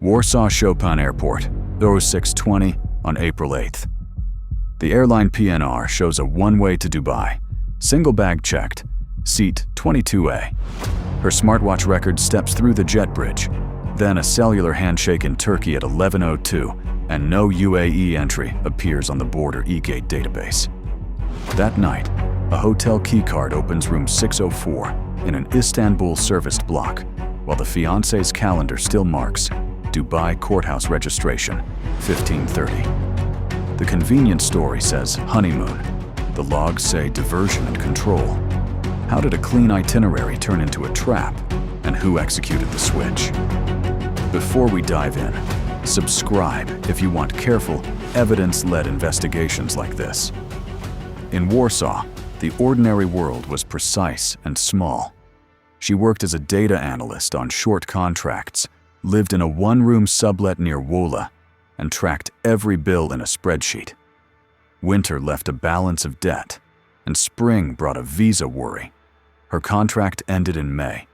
Warsaw Chopin Airport, 0620 on April 8th. The airline PNR shows a one-way to Dubai, single bag checked, seat 22A. Her smartwatch record steps through the jet bridge, then a cellular handshake in Turkey at 11:02, and no UAE entry appears on the border e-gate database. That night, a hotel keycard opens room 604 in an Istanbul-serviced block, while the fiancé's calendar still marks Dubai courthouse registration, 1530. The convenience story says honeymoon. The logs say diversion and control. How did a clean itinerary turn into a trap? And who executed the switch? Before we dive in, subscribe if you want careful, evidence-led investigations like this. In Warsaw, the ordinary world was precise and small. She worked as a data analyst on short contracts, lived in a one-room sublet near Wola, and tracked every bill in a spreadsheet. Winter left a balance of debt, and spring brought a visa worry. Her contract ended in May,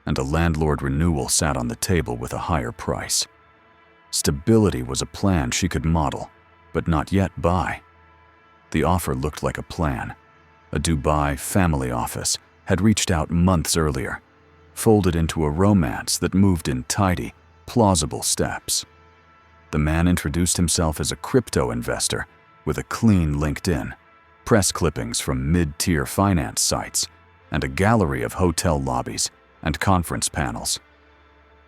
and a landlord renewal sat on the table with a higher price. Stability was a plan she could model, but not yet buy. The offer looked like a plan. A Dubai family office had reached out months earlier, folded into a romance that moved in tidy, plausible steps. The man introduced himself as a crypto investor with a clean LinkedIn, press clippings from mid-tier finance sites, and a gallery of hotel lobbies and conference panels.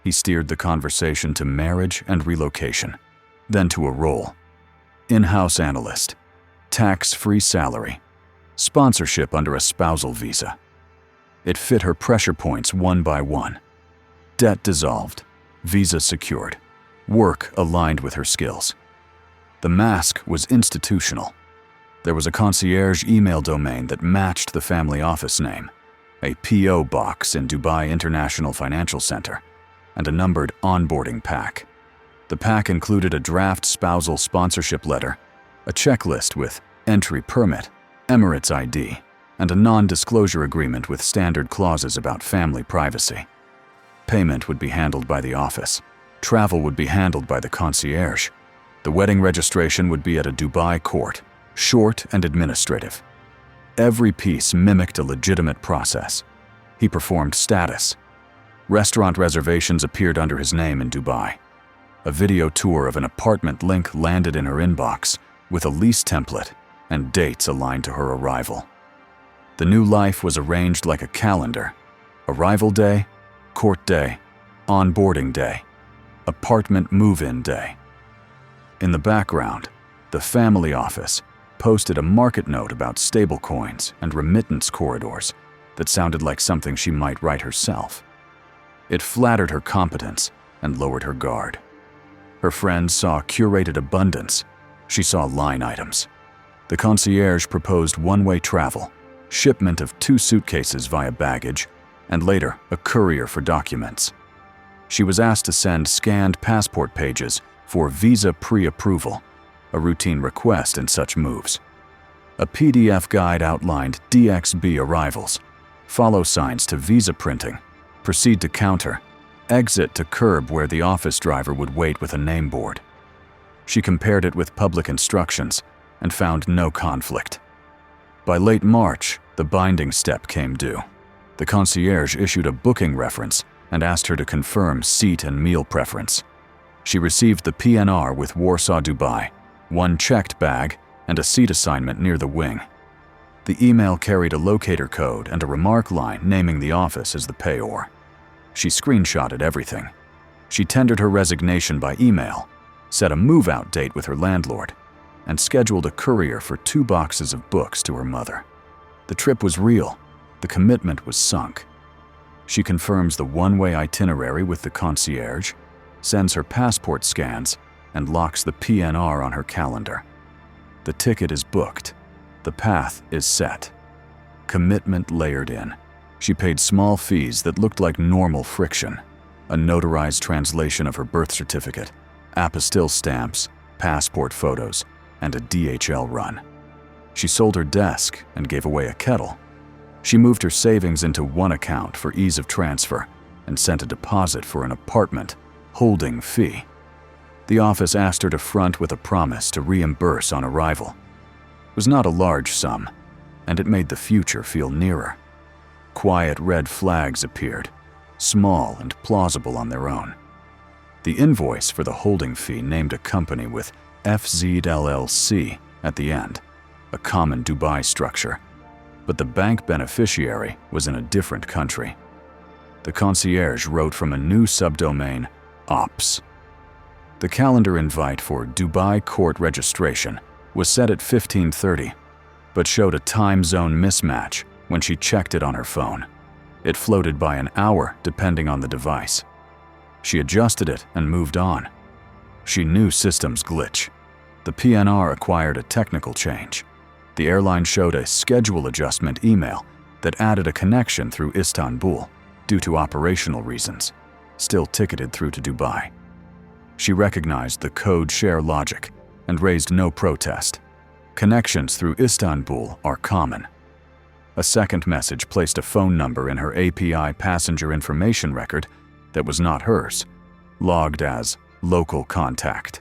He steered the conversation to marriage and relocation, then to a role: in-house analyst, tax-free salary, sponsorship under a spousal visa. It fit her pressure points one by one. Debt dissolved, visa secured, work aligned with her skills. The mask was institutional. There was a concierge email domain that matched the family office name, a P.O. box in Dubai International Financial Center, and a numbered onboarding pack. The pack included a draft spousal sponsorship letter, a checklist with entry permit, Emirates ID, and a non-disclosure agreement with standard clauses about family privacy. Payment would be handled by the office. Travel would be handled by the concierge. The wedding registration would be at a Dubai court, short and administrative. Every piece mimicked a legitimate process. He performed status. Restaurant reservations appeared under his name in Dubai. A video tour of an apartment link landed in her inbox with a lease template and dates aligned to her arrival. The new life was arranged like a calendar: arrival day, court day, onboarding day, apartment move-in day. In the background, the family office posted a market note about stablecoins and remittance corridors that sounded like something she might write herself. It flattered her competence and lowered her guard. Her friends saw curated abundance. She saw line items. The concierge proposed one-way travel, shipment of 2 suitcases via baggage, and later a courier for documents. She was asked to send scanned passport pages for visa pre-approval, a routine request in such moves. A PDF guide outlined DXB arrivals, follow signs to visa printing, proceed to counter, exit to curb where the office driver would wait with a name board. She compared it with public instructions and found no conflict. By late March, the binding step came due. The concierge issued a booking reference and asked her to confirm seat and meal preference. She received the PNR with Warsaw, Dubai, 1 checked bag, and a seat assignment near the wing. The email carried a locator code and a remark line naming the office as the payor. She screenshotted everything. She tendered her resignation by email, set a move-out date with her landlord, and scheduled a courier for 2 boxes of books to her mother. The trip was real. The commitment was sunk. She confirms the one-way itinerary with the concierge, sends her passport scans, and locks the PNR on her calendar. The ticket is booked. The path is set. Commitment layered in. She paid small fees that looked like normal friction: a notarized translation of her birth certificate, apostille stamps, passport photos, and a DHL run. She sold her desk and gave away a kettle. She moved her savings into one account for ease of transfer and sent a deposit for an apartment holding fee. The office asked her to front with a promise to reimburse on arrival. It was not a large sum, and it made the future feel nearer. Quiet red flags appeared, small and plausible on their own. The invoice for the holding fee named a company with FZ LLC at the end, a common Dubai structure, but the bank beneficiary was in a different country. The concierge wrote from a new subdomain, Ops. The calendar invite for Dubai court registration was set at 15:30, but showed a time zone mismatch when she checked it on her phone. It floated by an hour depending on the device. She adjusted it and moved on. She knew systems glitch. The PNR acquired a technical change. The airline showed a schedule adjustment email that added a connection through Istanbul due to operational reasons, still ticketed through to Dubai. She recognized the code share logic and raised no protest. Connections through Istanbul are common. A second message placed a phone number in her API passenger information record that was not hers, logged as local contact.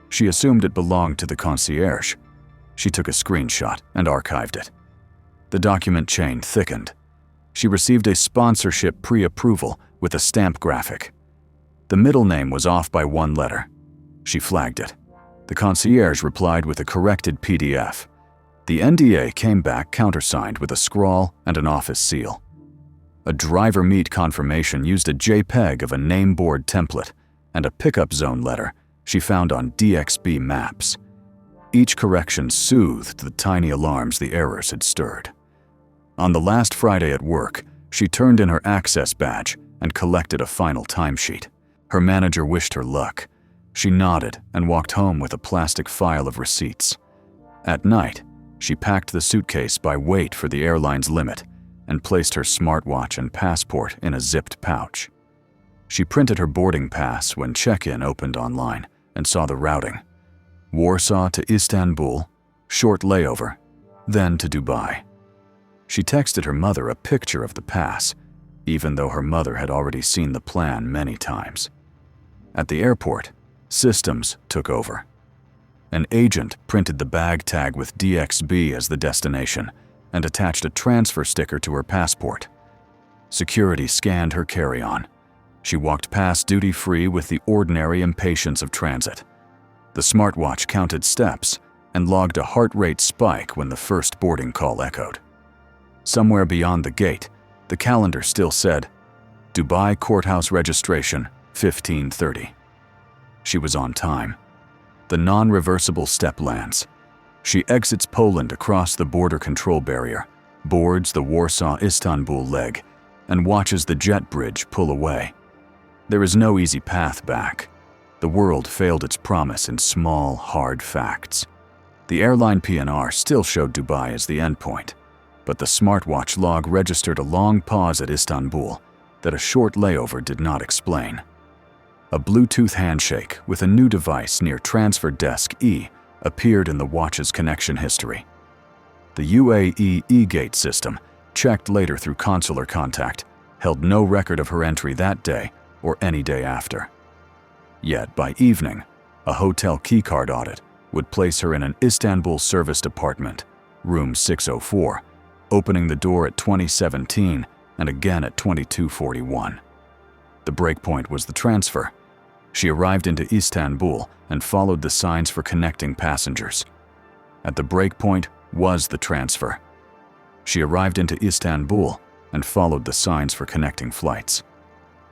She assumed it belonged to the concierge. She took a screenshot and archived it. The document chain thickened. She received a sponsorship pre-approval with a stamp graphic. The middle name was off by one letter. She flagged it. The concierge replied with a corrected PDF. The NDA came back countersigned with a scrawl and an office seal. A driver meet confirmation used a JPEG of a name board template and a pickup zone letter she found on DXB maps. Each correction soothed the tiny alarms the errors had stirred. On the last Friday at work, she turned in her access badge and collected a final timesheet. Her manager wished her luck. She nodded and walked home with a plastic file of receipts. At night, she packed the suitcase by weight for the airline's limit and placed her smartwatch and passport in a zipped pouch. She printed her boarding pass when check-in opened online and saw the routing. Warsaw to Istanbul, short layover, then to Dubai. She texted her mother a picture of the pass, even though her mother had already seen the plan many times. At the airport, systems took over. An agent printed the bag tag with DXB as the destination and attached a transfer sticker to her passport. Security scanned her carry-on. She walked past duty-free with the ordinary impatience of transit. The smartwatch counted steps and logged a heart rate spike when the first boarding call echoed. Somewhere beyond the gate, the calendar still said, Dubai courthouse registration, 15:30. She was on time. The non-reversible step lands. She exits Poland across the border control barrier, boards the Warsaw-Istanbul leg, and watches the jet bridge pull away. There is no easy path back. The world failed its promise in small, hard facts. The airline PNR still showed Dubai as the endpoint, but the smartwatch log registered a long pause at Istanbul that a short layover did not explain. A Bluetooth handshake with a new device near Transfer Desk E appeared in the watch's connection history. The UAE e-gate system, checked later through consular contact, held no record of her entry that day or any day after. Yet by evening, a hotel keycard audit would place her in an Istanbul serviced apartment, room 604, opening the door at 2017 and again at 2241. The breakpoint was the transfer. She arrived into Istanbul and followed the signs for connecting passengers. At the breakpoint was the transfer. She arrived into Istanbul and followed the signs for connecting flights.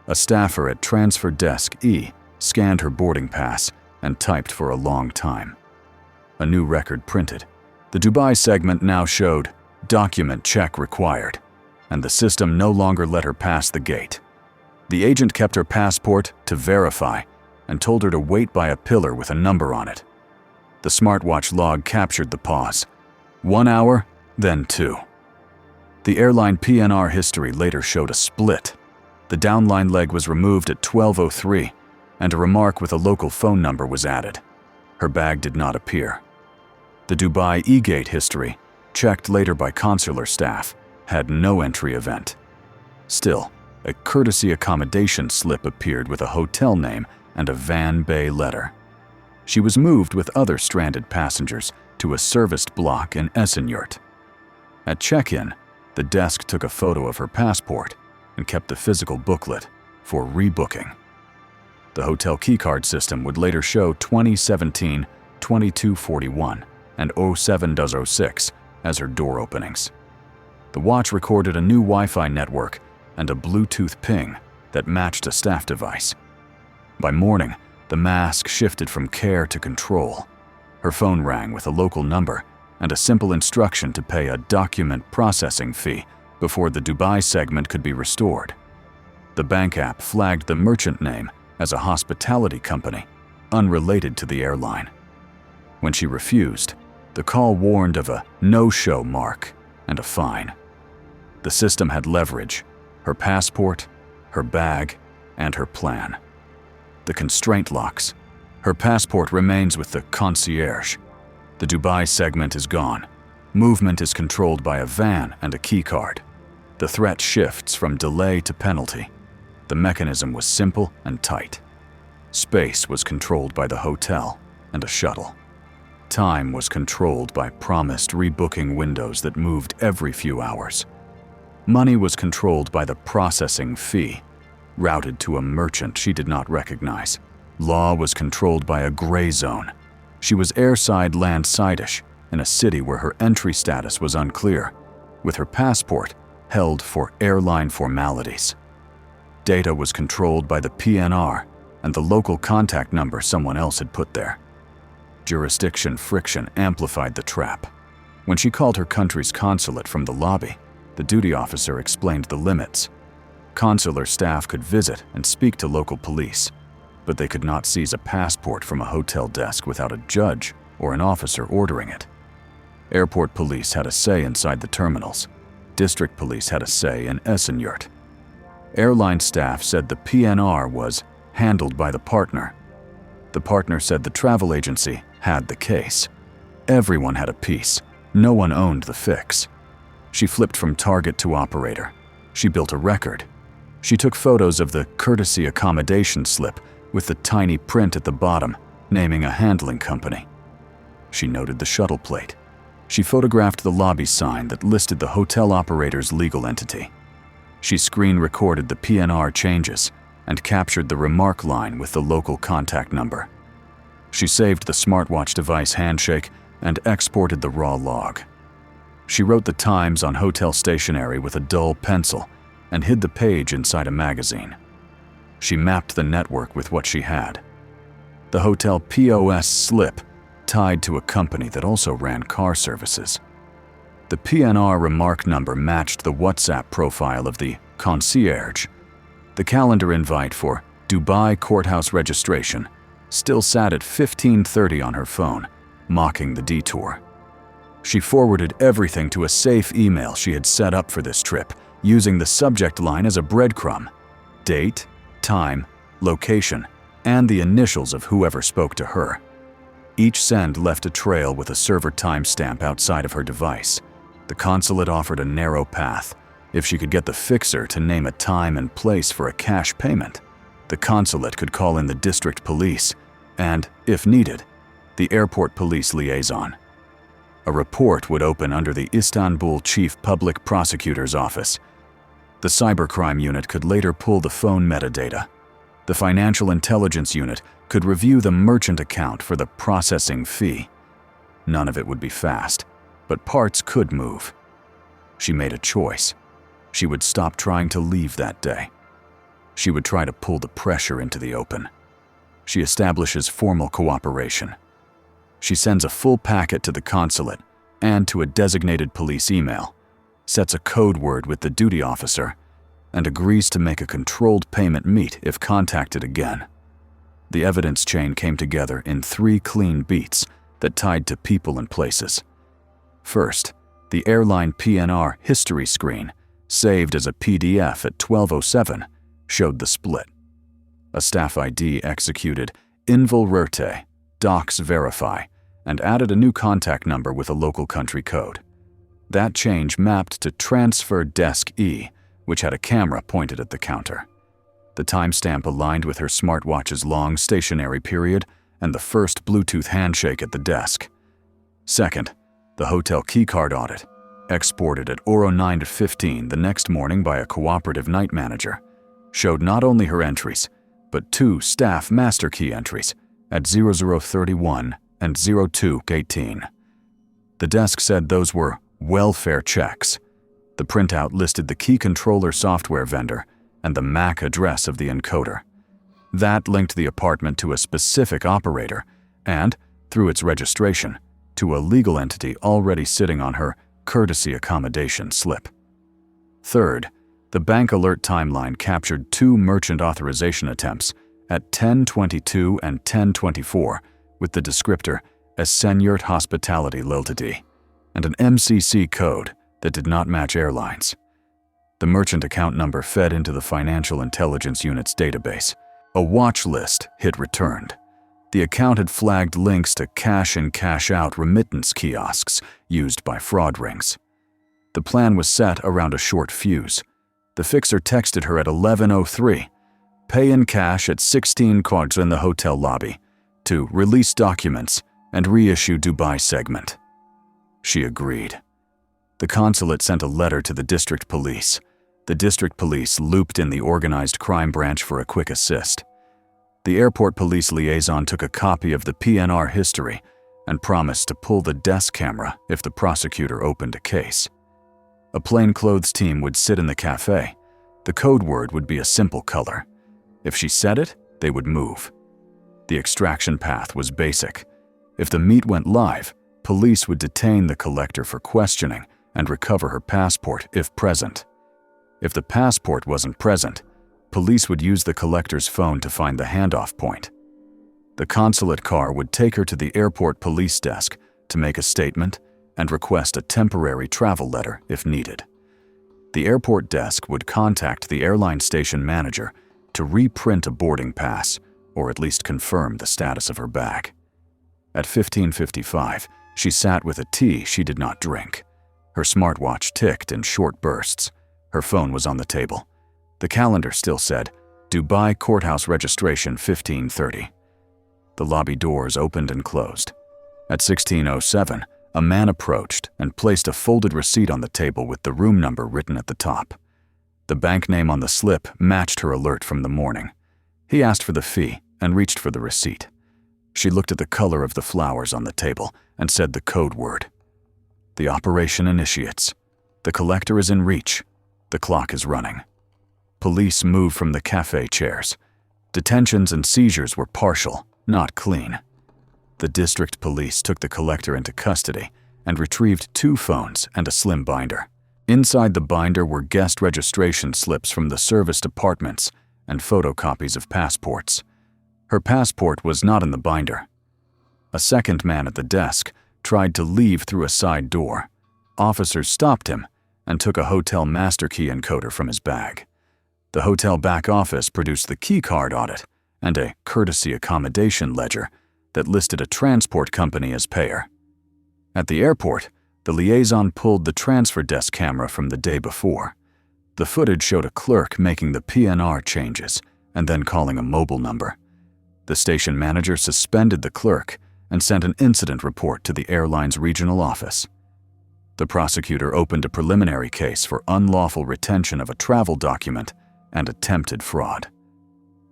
A staffer at Transfer Desk E scanned her boarding pass and typed for a long time. A new record printed. The Dubai segment now showed document check required, and the system no longer let her pass the gate. The agent kept her passport to verify and told her to wait by a pillar with a number on it. The smartwatch log captured the pause. 1 hour, then 2. The airline PNR history later showed a split. The downline leg was removed at 12:03, and a remark with a local phone number was added. Her bag did not appear. The Dubai e-gate history, checked later by consular staff, had no entry event. Still, A courtesy accommodation slip appeared with a hotel name and a Van Bay letter. She was moved with other stranded passengers to a serviced block in Essenyurt. At check-in, the desk took a photo of her passport and kept the physical booklet for rebooking. The hotel keycard system would later show 2017, 2241, and 0706 as her door openings. The watch recorded a new Wi-Fi network and a Bluetooth ping that matched a staff device. By morning, the mask shifted from care to control. Her phone rang with a local number and a simple instruction to pay a document processing fee before the Dubai segment could be restored. The bank app flagged the merchant name as a hospitality company, unrelated to the airline. When she refused, the call warned of a no-show mark and a fine. The system had leverage: her passport, her bag, and her plan. The constraint locks. Her passport remains with the concierge. The Dubai segment is gone. Movement is controlled by a van and a keycard. The threat shifts from delay to penalty. The mechanism was simple and tight. Space was controlled by the hotel and a shuttle. Time was controlled by promised rebooking windows that moved every few hours. Money was controlled by the processing fee, routed to a merchant she did not recognize. Law was controlled by a gray zone. She was airside landside-ish in a city where her entry status was unclear, with her passport held for airline formalities. Data was controlled by the PNR and the local contact number someone else had put there. Jurisdiction friction amplified the trap. When she called her country's consulate from the lobby, the duty officer explained the limits. Consular staff could visit and speak to local police, but they could not seize a passport from a hotel desk without a judge or an officer ordering it. Airport police had a say inside the terminals. District police had a say in Essenyurt. Airline staff said the PNR was handled by the partner. The partner said the travel agency had the case. Everyone had a piece. No one owned the fix. She flipped from target to operator. She built a record. She took photos of the courtesy accommodation slip with the tiny print at the bottom, naming a handling company. She noted the shuttle plate. She photographed the lobby sign that listed the hotel operator's legal entity. She screen recorded the PNR changes and captured the remark line with the local contact number. She saved the smartwatch device handshake and exported the raw log. She wrote the times on hotel stationery with a dull pencil and hid the page inside a magazine. She mapped the network with what she had. The hotel POS slip tied to a company that also ran car services. The PNR remark number matched the WhatsApp profile of the concierge. The calendar invite for Dubai courthouse registration still sat at 15:30 on her phone, mocking the detour. She forwarded everything to a safe email she had set up for this trip, using the subject line as a breadcrumb: date, time, location, and the initials of whoever spoke to her. Each send left a trail with a server timestamp outside of her device. The consulate offered a narrow path. If she could get the fixer to name a time and place for a cash payment, the consulate could call in the district police and, if needed, the airport police liaison. A report would open under the Istanbul Chief Public Prosecutor's Office. The cybercrime unit could later pull the phone metadata. The financial intelligence unit could review the merchant account for the processing fee. None of it would be fast, but parts could move. She made a choice. She would stop trying to leave that day. She would try to pull the pressure into the open. She establishes formal cooperation. She sends a full packet to the consulate and to a designated police email, sets a code word with the duty officer, and agrees to make a controlled payment meet if contacted again. The evidence chain came together in 3 clean beats that tied to people and places. First, the airline PNR history screen, saved as a PDF at 12:07, showed the split. A staff ID executed Invul Rerte, Docs Verify, and added a new contact number with a local country code. That change mapped to Transfer Desk E, which had a camera pointed at the counter. The timestamp aligned with her smartwatch's long stationary period and the first Bluetooth handshake at the desk. Second, the hotel keycard audit, exported at Oro 9:15 the next morning by a cooperative night manager, showed not only her entries, but 2 staff master key entries at 0031 and 0218. The desk said those were welfare checks. The printout listed the key controller software vendor and the MAC address of the encoder. That linked the apartment to a specific operator and, through its registration, to a legal entity already sitting on her courtesy accommodation slip. Third, the bank alert timeline captured 2 merchant authorization attempts at 10:22 and 10:24 with the descriptor as Seniort Hospitality Ltd. and an MCC code that did not match airlines. The merchant account number fed into the Financial Intelligence Unit's database. A watch list hit returned. The account had flagged links to cash and cash out remittance kiosks used by fraud rings. The plan was set around a short fuse. The fixer texted her at 11:03, pay in cash at 16 quads in the hotel lobby, to release documents and reissue Dubai segment. She agreed. The consulate sent a letter to the district police. The district police looped in the organized crime branch for a quick assist. The airport police liaison took a copy of the PNR history and promised to pull the desk camera if the prosecutor opened a case. A plainclothes team would sit in the cafe. The code word would be a simple color. If she said it, they would move. The extraction path was basic. If the meat went live, police would detain the collector for questioning and recover her passport if present. If the passport wasn't present, police would use the collector's phone to find the handoff point. The consulate car would take her to the airport police desk to make a statement and request a temporary travel letter if needed. The airport desk would contact the airline station manager to reprint a boarding pass or at least confirm the status of her bag. At 15:55, she sat with a tea she did not drink. Her smartwatch ticked in short bursts. Her phone was on the table. The calendar still said, Dubai Courthouse Registration 15:30. The lobby doors opened and closed. At 16:07, a man approached and placed a folded receipt on the table with the room number written at the top. The bank name on the slip matched her alert from the morning. He asked for the fee and reached for the receipt. She looked at the color of the flowers on the table and said the code word. The operation initiates. The collector is in reach. The clock is running. Police moved from the cafe chairs. Detentions and seizures were partial, not clean. The district police took the collector into custody and retrieved 2 phones and a slim binder. Inside the binder were guest registration slips from the serviced apartments and photocopies of passports. Her passport was not in the binder. A second man at the desk tried to leave through a side door. Officers stopped him and took a hotel master key encoder from his bag. The hotel back office produced the key card audit and a courtesy accommodation ledger that listed a transport company as payer. At the airport, the liaison pulled the transfer desk camera from the day before. The footage showed a clerk making the PNR changes and then calling a mobile number. The station manager suspended the clerk and sent an incident report to the airline's regional office. The prosecutor opened a preliminary case for unlawful retention of a travel document and attempted fraud.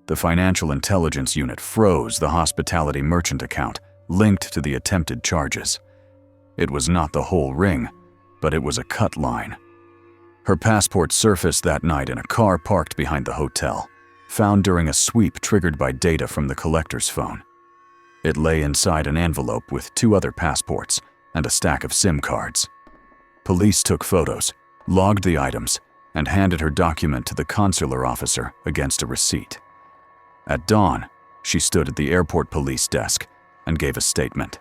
The Financial Intelligence Unit froze the hospitality merchant account linked to the attempted charges. It was not the whole ring, but it was a cut line. Her passport surfaced that night in a car parked behind the hotel, found during a sweep triggered by data from the collector's phone. It lay inside an envelope with 2 other passports and a stack of SIM cards. Police took photos, logged the items, and handed her document to the consular officer against a receipt. At dawn, she stood at the airport police desk and gave a statement.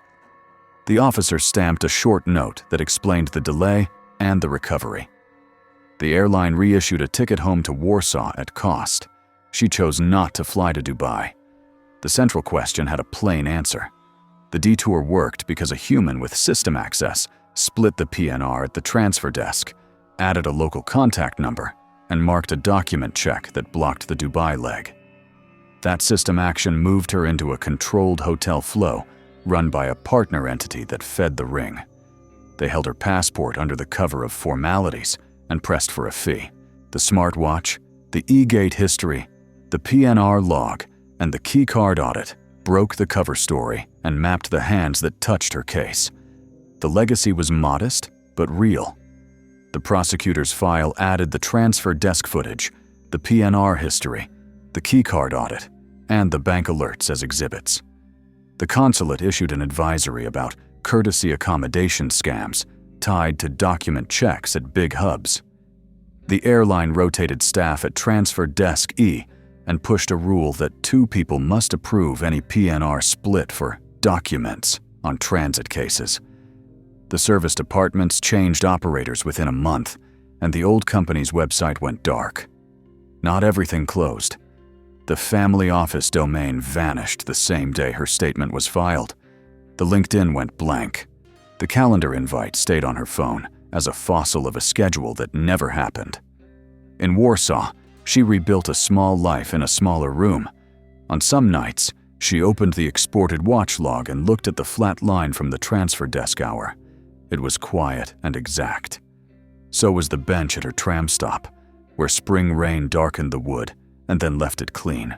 The officer stamped a short note that explained the delay and the recovery. The airline reissued a ticket home to Warsaw at cost. She chose not to fly to Dubai. The central question had a plain answer. The detour worked because a human with system access split the PNR at the transfer desk, added a local contact number, and marked a document check that blocked the Dubai leg. That system action moved her into a controlled hotel flow run by a partner entity that fed the ring. They held her passport under the cover of formalities and pressed for a fee. The smartwatch, the e-gate history, the PNR log, and the keycard audit broke the cover story and mapped the hands that touched her case. The legacy was modest, but real. The prosecutor's file added the transfer desk footage, the PNR history, the keycard audit, and the bank alerts as exhibits. The consulate issued an advisory about courtesy accommodation scams tied to document checks at big hubs. The airline rotated staff at Transfer Desk E and pushed a rule that 2 people must approve any PNR split for documents on transit cases. The service departments changed operators within a month, and the old company's website went dark. Not everything closed. The family office domain vanished the same day her statement was filed. The LinkedIn went blank. The calendar invite stayed on her phone as a fossil of a schedule that never happened. In Warsaw, she rebuilt a small life in a smaller room. On some nights, she opened the exported watch log and looked at the flat line from the transfer desk hour. It was quiet and exact. So was the bench at her tram stop, where spring rain darkened the wood and then left it clean.